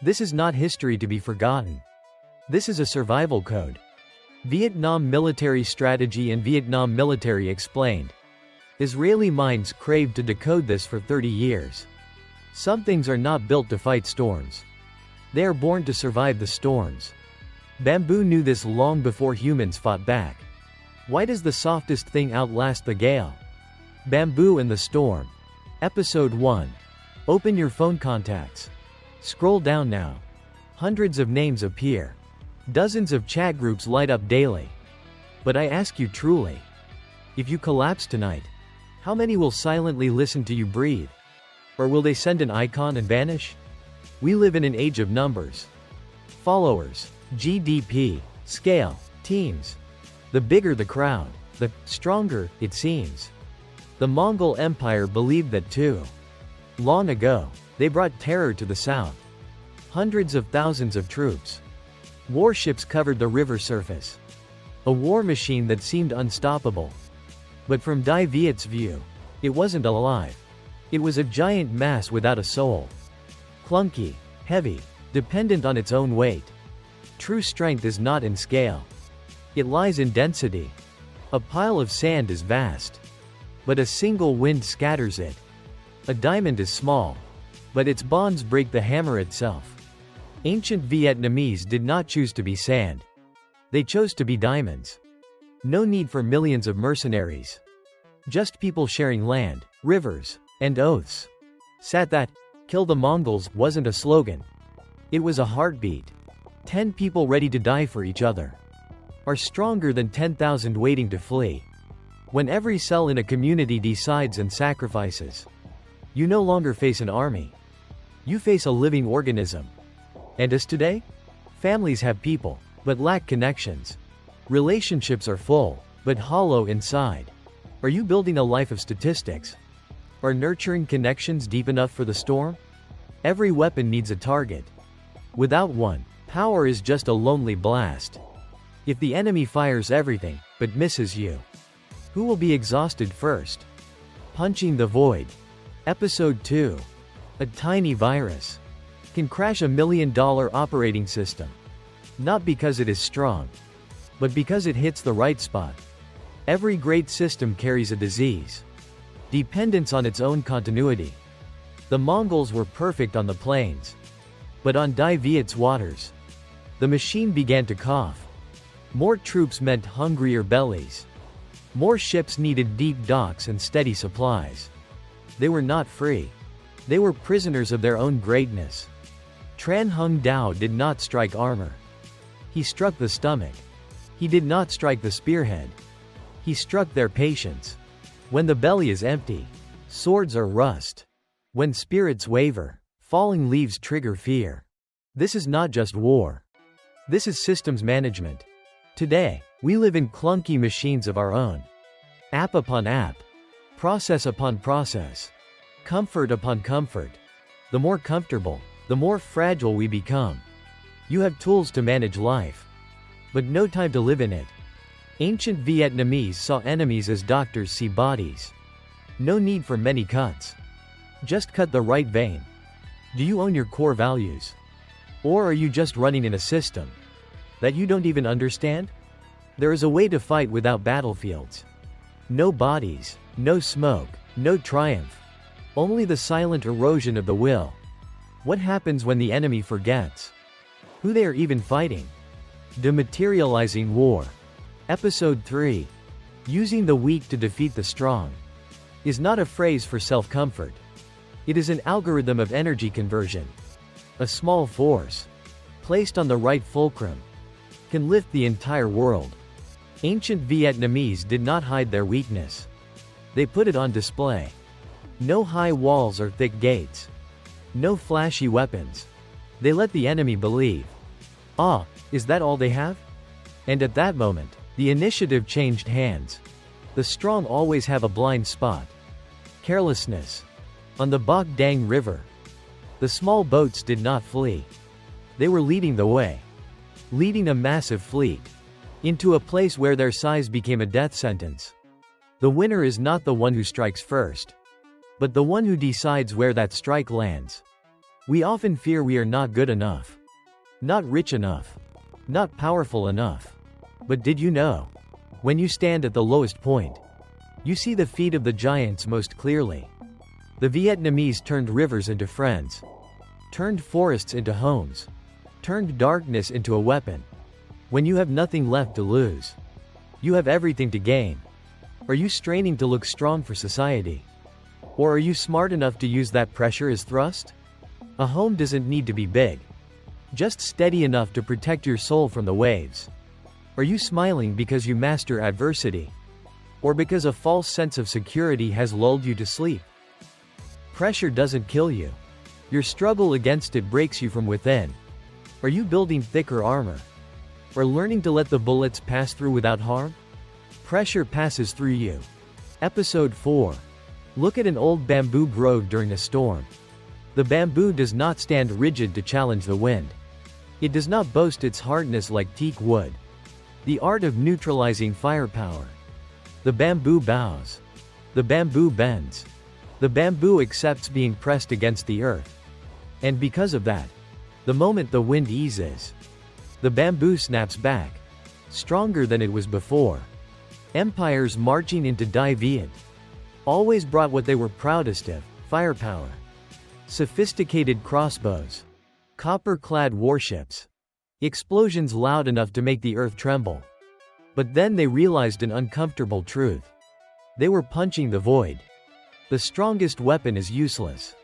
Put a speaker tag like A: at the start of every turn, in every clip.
A: This is not history to be forgotten. This is a survival code. Vietnam Military Strategy and Vietnam Military Explained. Israeli minds craved to decode this for 30 years. Some things are not built to fight storms. They are born to survive the storms. Bamboo knew this long before humans fought back. Why does the softest thing outlast the gale? Bamboo and the Storm. Episode 1. Open your phone contacts. Scroll down now. Hundreds of names appear. Dozens of chat groups light up daily. But I ask you truly, if you collapse tonight, how many will silently listen to you breathe? Or will they send an icon and vanish? We live in an age of numbers. Followers, GDP, scale, teams. The bigger the crowd, the stronger it seems. The Mongol Empire believed that too. Long ago, they brought terror to the south. Hundreds of thousands of troops. Warships covered the river surface. A war machine that seemed unstoppable. But from Dai Viet's view, it wasn't alive. It was a giant mass without a soul. Clunky, heavy, dependent on its own weight. True strength is not in scale. It lies in density. A pile of sand is vast, but a single wind scatters it. A diamond is small, but its bonds break the hammer itself. Ancient Vietnamese did not choose to be sand. They chose to be diamonds. No need for millions of mercenaries. Just people sharing land, rivers, and oaths. Sat that, "Kill the Mongols" wasn't a slogan. It was a heartbeat. 10 people ready to die for each other are stronger than 10,000 waiting to flee. When every cell in a community decides and sacrifices, you no longer face an army. You face a living organism. And as today? Families have people, but lack connections. Relationships are full, but hollow inside. Are you building a life of statistics? Are nurturing connections deep enough for the storm? Every weapon needs a target. Without one, power is just a lonely blast. If the enemy fires everything, but misses you, who will be exhausted first? Punching the Void. Episode 2. A tiny virus can crash $1 million operating system. Not because it is strong, but because it hits the right spot. Every great system carries a disease. Dependence on its own continuity. The Mongols were perfect on the plains. But on Dai Viet's waters, the machine began to cough. More troops meant hungrier bellies. More ships needed deep docks and steady supplies. They were not free. They were prisoners of their own greatness. Tran Hung Dao did not strike armor. He struck the stomach. He did not strike the spearhead. He struck their patience. When the belly is empty, swords are rust. When spirits waver, falling leaves trigger fear. This is not just war. This is systems management. Today, we live in clunky machines of our own. App upon app. Process upon process. Comfort upon comfort. The more comfortable, the more fragile we become. You have tools to manage life, but no time to live in it. Ancient Vietnamese saw enemies as doctors see bodies. No need for many cuts. Just cut the right vein. Do you own your core values? Or are you just running in a system that you don't even understand? There is a way to fight without battlefields. No bodies, no smoke, no triumph. Only the silent erosion of the will. What happens when the enemy forgets who they are even fighting? Dematerializing war. Episode 3. Using the weak to defeat the strong is not a phrase for self-comfort. It is an algorithm of energy conversion. A small force, placed on the right fulcrum, can lift the entire world. Ancient Vietnamese did not hide their weakness. They put it on display. No high walls or thick gates. No flashy weapons. They let the enemy believe. Ah, is that all they have? And at that moment, the initiative changed hands. The strong always have a blind spot. Carelessness. On the Bac Dang River, the small boats did not flee. They were leading the way. Leading a massive fleet into a place where their size became a death sentence. The winner is not the one who strikes first, but the one who decides where that strike lands. We often fear we are not good enough, not rich enough, not powerful enough. But did you know? When you stand at the lowest point, you see the feet of the giants most clearly. The Vietnamese turned rivers into friends, turned forests into homes, turned darkness into a weapon. When you have nothing left to lose, you have everything to gain. Are you straining to look strong for society? Or are you smart enough to use that pressure as thrust? A home doesn't need to be big, just steady enough to protect your soul from the waves. Are you smiling because you master adversity? Or because a false sense of security has lulled you to sleep? Pressure doesn't kill you. Your struggle against it breaks you from within. Are you building thicker armor? Or learning to let the bullets pass through without harm? Pressure passes through you. Episode 4. Look at an old bamboo grove during a storm. The bamboo does not stand rigid to challenge the wind. It does not boast its hardness like teak wood. The art of neutralizing firepower. The bamboo bows. The bamboo bends. The bamboo accepts being pressed against the earth. And because of that, the moment the wind eases, the bamboo snaps back, stronger than it was before. Empires marching into Viet always brought what they were proudest of: firepower. Sophisticated crossbows, copper-clad warships, explosions loud enough to make the earth tremble. But then they realized an uncomfortable truth. They were punching the void. The strongest weapon is useless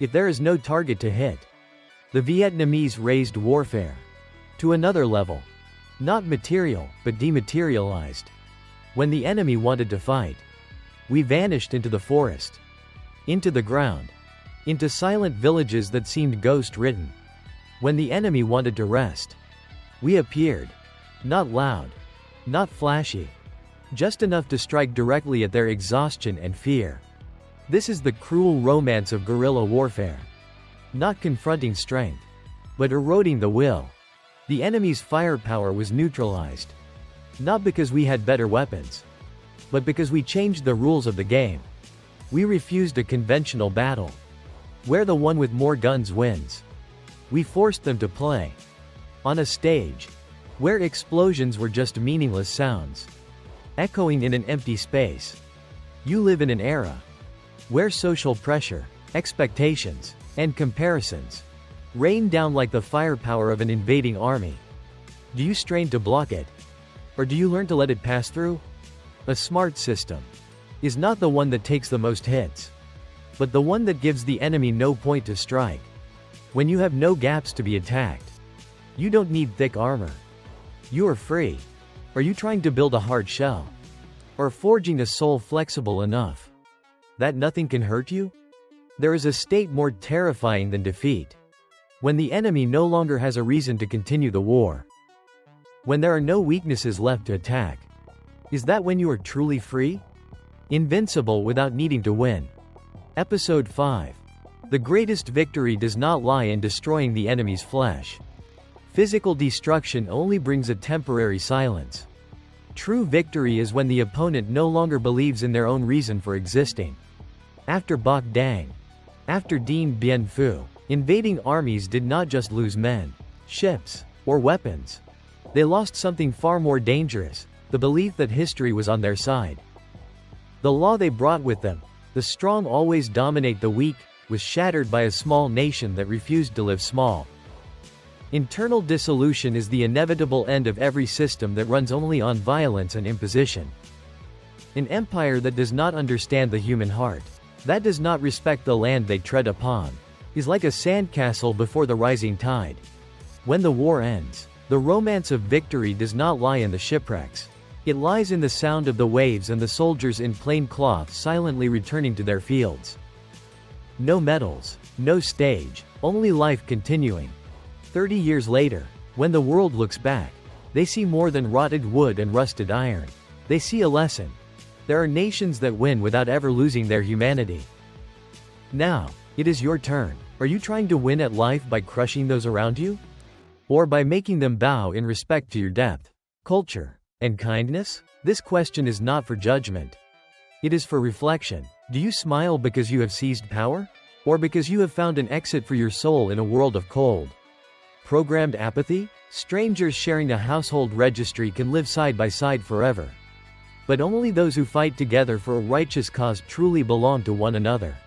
A: if there is no target to hit. The Vietnamese raised warfare to another level. Not material, but dematerialized. When the enemy wanted to fight, we vanished into the forest, into the ground, into silent villages that seemed ghost-ridden. When the enemy wanted to rest, we appeared. Not loud, not flashy, just enough to strike directly at their exhaustion and fear. This is the cruel romance of guerrilla warfare. Not confronting strength, but eroding the will. The enemy's firepower was neutralized. Not because we had better weapons, but because we changed the rules of the game. We refused a conventional battle, where the one with more guns wins. We forced them to play on a stage where explosions were just meaningless sounds, echoing in an empty space. You live in an era where social pressure, expectations, and comparisons rain down like the firepower of an invading army. Do you strain to block it? Or do you learn to let it pass through? A smart system is not the one that takes the most hits, but the one that gives the enemy no point to strike. When you have no gaps to be attacked, you don't need thick armor. You are free. Are you trying to build a hard shell? Or forging a soul flexible enough that nothing can hurt you? There is a state more terrifying than defeat. When the enemy no longer has a reason to continue the war. When there are no weaknesses left to attack. Is that when you are truly free? Invincible without needing to win. Episode 5. The greatest victory does not lie in destroying the enemy's flesh. Physical destruction only brings a temporary silence. True victory is when the opponent no longer believes in their own reason for existing. After Bac Dang, after Dien Bien Phu, invading armies did not just lose men, ships, or weapons. They lost something far more dangerous: the belief that history was on their side. The law they brought with them, the strong always dominate the weak, was shattered by a small nation that refused to live small. Internal dissolution is the inevitable end of every system that runs only on violence and imposition. An empire that does not understand the human heart, that does not respect the land they tread upon, is like a sandcastle before the rising tide. When the war ends, the romance of victory does not lie in the shipwrecks. It lies in the sound of the waves and the soldiers in plain cloth silently returning to their fields. No medals, no stage, only life continuing. 30 years later, when the world looks back, they see more than rotted wood and rusted iron. They see a lesson. There are nations that win without ever losing their humanity. Now, it is your turn. Are you trying to win at life by crushing those around you? Or by making them bow in respect to your depth, culture, and kindness? This question is not for judgment. It is for reflection. Do you smile because you have seized power? Or because you have found an exit for your soul in a world of cold. Programmed apathy? Strangers sharing a household registry can live side by side forever. But only those who fight together for a righteous cause truly belong to one another.